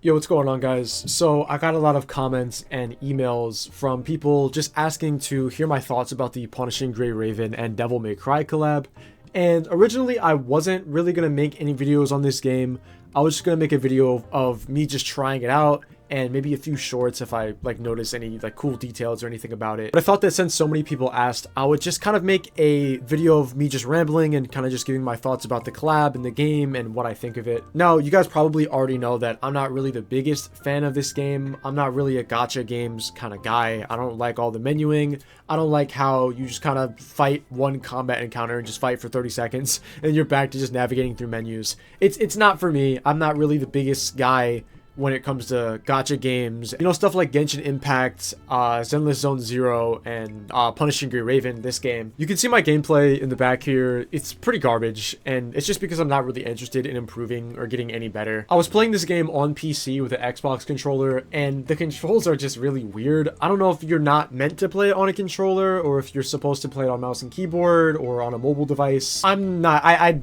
Yo, what's going on, guys? So I got a lot of comments and emails from people just asking to hear my thoughts about the Punishing Gray Raven and Devil May Cry collab. And originally I wasn't really going to make any videos on this game. I was just going to make a video of me just trying it out and maybe a few shorts if I notice any cool details or anything about it. But I thought that since so many people asked, I would just kind of make a video of me just rambling and kind of just giving my thoughts about the collab and the game and what I think of it. Now, you guys probably already know that I'm not really the biggest fan of this game. I'm not really a gacha games kind of guy. I don't like all the menuing. I don't like how you just kind of fight one combat encounter and just fight for 30 seconds and you're back to just navigating through menus. It's not for me. I'm not really the biggest guy when it comes to gacha games. You know, stuff like Genshin Impact, Zenless Zone Zero, and Punishing Gray Raven, this game. You can see my gameplay in the back here. It's pretty garbage, and it's just because I'm not really interested in improving or getting any better. I was playing this game on PC with an Xbox controller, and the controls are just really weird. I don't know if you're not meant to play it on a controller, or if you're supposed to play it on mouse and keyboard, or on a mobile device. I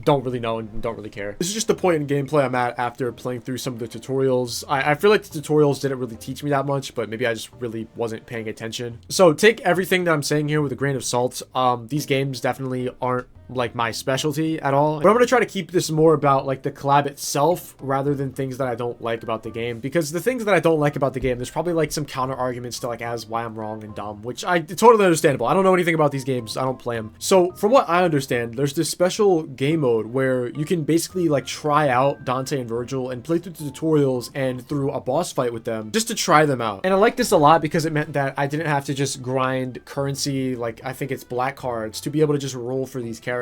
don't really know and don't really care. This is just the point in gameplay I'm at after playing through some of the tutorials. I feel like the tutorials didn't really teach me that much, but maybe I just really wasn't paying attention. So take everything that I'm saying here with a grain of salt. These games definitely aren't my specialty at all, but I'm gonna try to keep this more about the collab itself rather than things that I don't like about the game, because the things that I don't like about the game, there's probably some counter arguments to as why I'm wrong and dumb, which I totally understandable. I don't know anything about these games. I don't play them. So from what I understand, there's this special game mode where you can basically try out Dante and Virgil and play through the tutorials and through a boss fight with them just to try them out. And I like this a lot because it meant that I didn't have to just grind currency, I think it's black cards, to be able to just roll for these characters.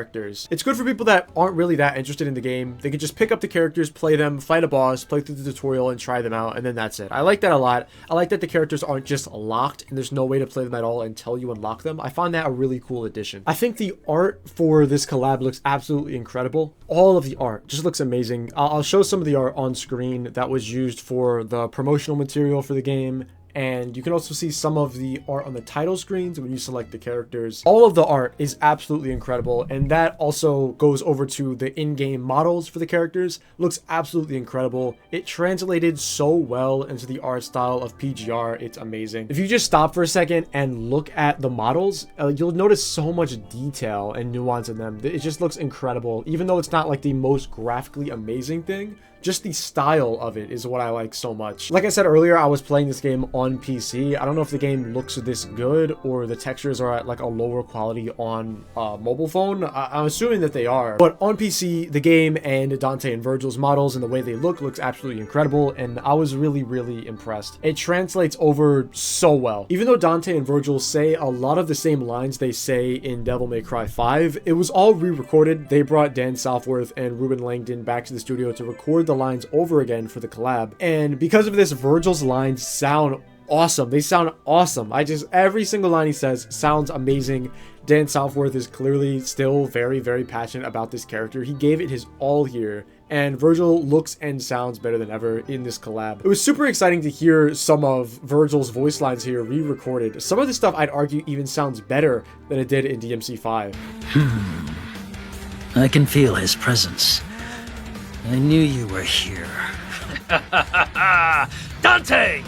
It's good for people that aren't really that interested in the game. They can just pick up the characters, play them, fight a boss, play through the tutorial, and try them out, and then that's it. I like that a lot. I like that the characters aren't just locked, and there's no way to play them at all until you unlock them. I find that a really cool addition. I think the art for this collab looks absolutely incredible. All of the art just looks amazing. I'll show some of the art on screen that was used for the promotional material for the game. And you can also see some of the art on the title screens when you select the characters. All of the art is absolutely incredible, and that also goes over to the in-game models for the characters. Looks absolutely incredible. It translated so well into the art style of PGR. It's amazing. If you just stop for a second and look at the models, you'll notice so much detail and nuance in them. It just looks incredible. Even though it's not the most graphically amazing thing, just the style of it is what I like so much. Like I said earlier, I was playing this game on PC. I don't know if the game looks this good or the textures are at a lower quality on mobile phone. I'm assuming that they are. But on PC, the game and Dante and Virgil's models and the way they looks absolutely incredible, and I was really, really impressed. It translates over so well. Even though Dante and Virgil say a lot of the same lines they say in Devil May Cry 5, it was all re-recorded. They brought Dan Southworth and Ruben Langdon back to the studio to record the lines over again for the collab, and because of this, Virgil's lines sound awesome. They sound awesome. Every single line he says sounds amazing. Dan Southworth is clearly still very, very passionate about this character. He gave it his all here, and Virgil looks and sounds better than ever in this collab. It was super exciting to hear some of Virgil's voice lines here re-recorded. Some of the stuff I'd argue even sounds better than it did in DMC5. I can feel his presence. I knew you were here. Dante!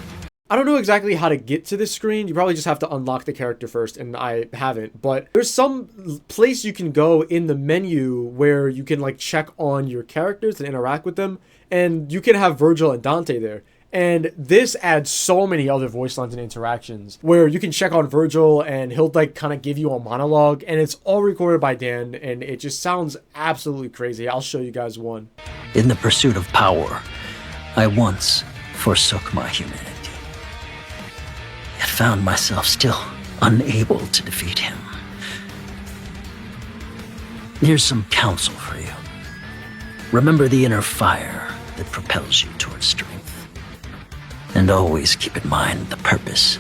I don't know exactly how to get to this screen. You probably just have to unlock the character first, and I haven't. But there's some place you can go in the menu where you can check on your characters and interact with them, and you can have Virgil and Dante there. And this adds so many other voice lines and interactions where you can check on Virgil and he'll kind of give you a monologue, and it's all recorded by Dan, and it just sounds absolutely crazy. I'll show you guys one. In the pursuit of power, I once forsook my humanity, yet found myself still unable to defeat him. Here's some counsel for you. Remember the inner fire that propels you towards strength. And always keep in mind the purpose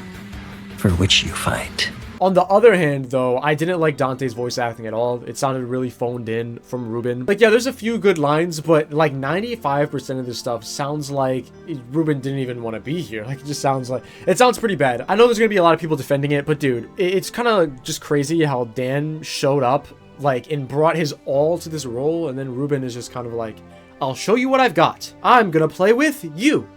for which you fight. On the other hand, though, I didn't like Dante's voice acting at all. It sounded really phoned in from Ruben. Yeah, there's a few good lines, but 95% of this stuff sounds like Ruben didn't even want to be here. It just sounds it sounds pretty bad. I know there's gonna be a lot of people defending it, but dude, it's kind of just crazy how Dan showed up, and brought his all to this role, and then Ruben is just kind of I'll show you what I've got. I'm gonna play with you.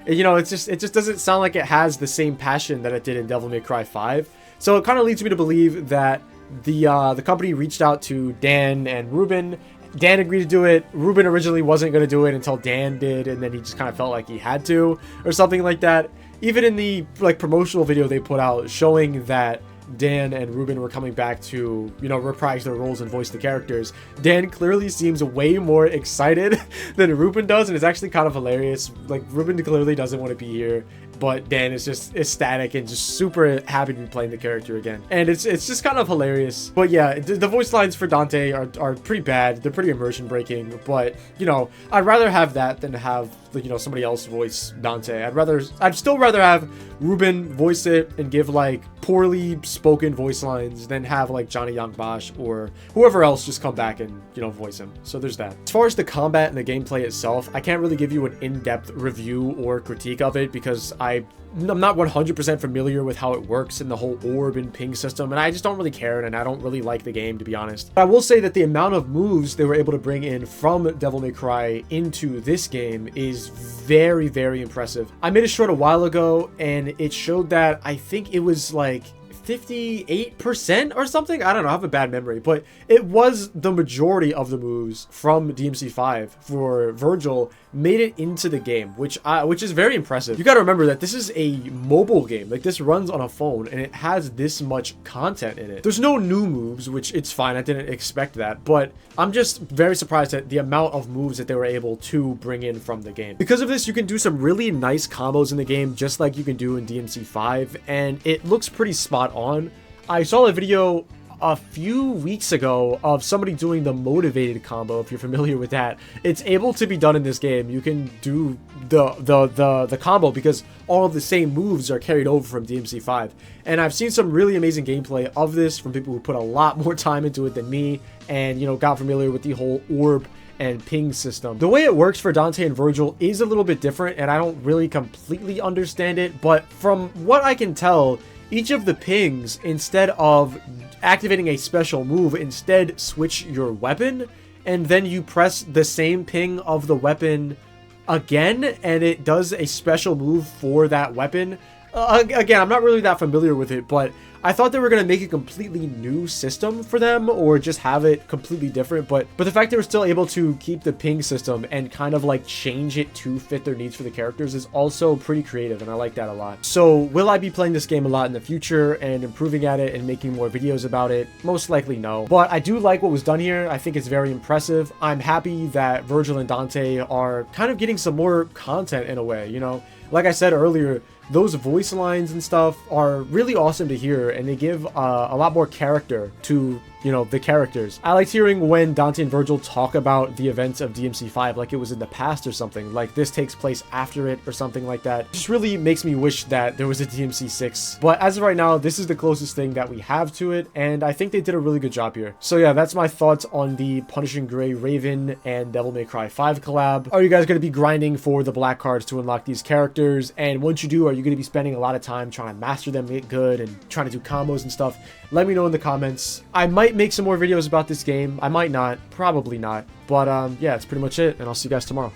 You know, it just doesn't sound like it has the same passion that it did in Devil May Cry 5. So it kind of leads me to believe that the company reached out to Dan and Ruben. Dan agreed to do it. Ruben originally wasn't going to do it until Dan did, and then he just kind of felt like he had to, or something like that. Even in the like promotional video they put out showing that Dan and Ruben were coming back to, you know, reprise their roles and voice the characters, Dan clearly seems way more excited than Ruben does, and it's actually kind of hilarious. Like, Ruben clearly doesn't want to be here, but Dan is just ecstatic and just super happy to be playing the character again. And it's just kind of hilarious. But yeah, the voice lines for Dante are pretty bad. They're pretty immersion breaking, but, you know, I'd rather have that than have, you know, somebody else voice Dante. I'd still rather have Ruben voice it and give like poorly spoken voice lines than have like Johnny Young Bosch or whoever else just come back and, you know, voice him. So there's that. As far as the combat and the gameplay itself, I can't really give you an in-depth review or critique of it because I'm not 100% familiar with how it works in the whole orb and ping system, and I just don't really care, and I don't really like the game, to be honest. But I will say that the amount of moves they were able to bring in from Devil May Cry into this game is very, very impressive. I made a short a while ago, and it showed that I think it was like 58% or something. I don't know, I have a bad memory, but it was the majority of the moves from DMC5 for Virgil made it into the game, which is very impressive. You got to remember that this is a mobile game. Like, this runs on a phone and it has this much content in it. There's no new moves, which it's fine. I didn't expect that, but I'm just very surprised at the amount of moves that they were able to bring in from the game. Because of this, you can do some really nice combos in the game, just like you can do in DMC5, and it looks pretty spot on. I saw a video a few weeks ago of somebody doing the motivated combo. If you're familiar with that, it's able to be done in this game. You can do the combo because all of the same moves are carried over from DMC5, and I've seen some really amazing gameplay of this from people who put a lot more time into it than me, and, you know, got familiar with the whole orb and ping system. The way it works for Dante and Virgil is a little bit different, and I don't really completely understand it, but from what I can tell, each of the pings, instead of activating a special move, instead switch your weapon, and then you press the same ping of the weapon again, and it does a special move for that weapon. Again, I'm not really that familiar with it, but I thought they were going to make a completely new system for them, or just have it completely different, but the fact they were still able to keep the ping system and kind of like change it to fit their needs for the characters is also pretty creative, and I like that a lot. So will I be playing this game a lot in the future and improving at it and making more videos about it? Most likely no, but I do like what was done here. I think it's very impressive. I'm happy that Virgil and Dante are kind of getting some more content in a way, you know? Like I said earlier, those voice lines and stuff are really awesome to hear, and they give a lot more character to, you know, the characters. I liked hearing when Dante and Virgil talk about the events of DMC5 like it was in the past or something, like this takes place after it or something like that. It just really makes me wish that there was a DMC6. But as of right now, this is the closest thing that we have to it, and I think they did a really good job here. So yeah, that's my thoughts on the Punishing Gray Raven and Devil May Cry 5 collab. Are you guys going to be grinding for the black cards to unlock these characters? And once you do, are you going to be spending a lot of time trying to master them, get good, and trying to do combos and stuff? Let me know in the comments. I might make some more videos about this game. I might not. Probably not. But yeah, that's pretty much it, and I'll see you guys tomorrow.